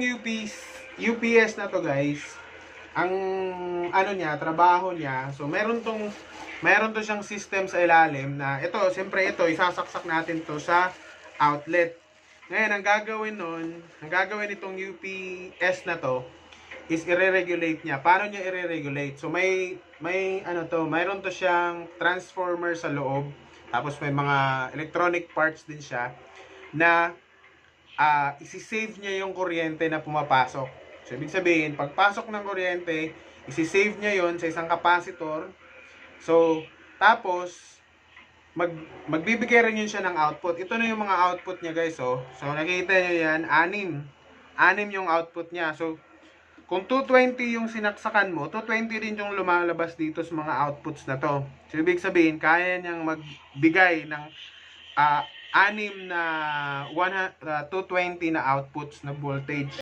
UPS na to guys, ang ano niya, trabaho niya, so meron to siyang system sa ilalim na ito, siyempre ito, isasaksak natin to sa outlet. Ngayon, ang gagawin nitong UPS na to is i-regulate niya. Paano niya i-regulate? So may ano to, mayroon to siyang transformer sa loob. Tapos may mga electronic parts din siya na isi-save niya yung kuryente na pumapasok. So ibig sabihin, pagpasok ng kuryente, isi-save niya yon sa isang capacitor. So tapos magbibigay rin yun siya ng output. Ito na yung mga output niya guys, oh. So nakita niyo yan, 6 yung output niya. So kung 220 yung sinaksakan mo, 220 din yung lumalabas dito sa mga outputs na to. So ibig sabihin, kaya niyang magbigay ng 220 na outputs na voltage.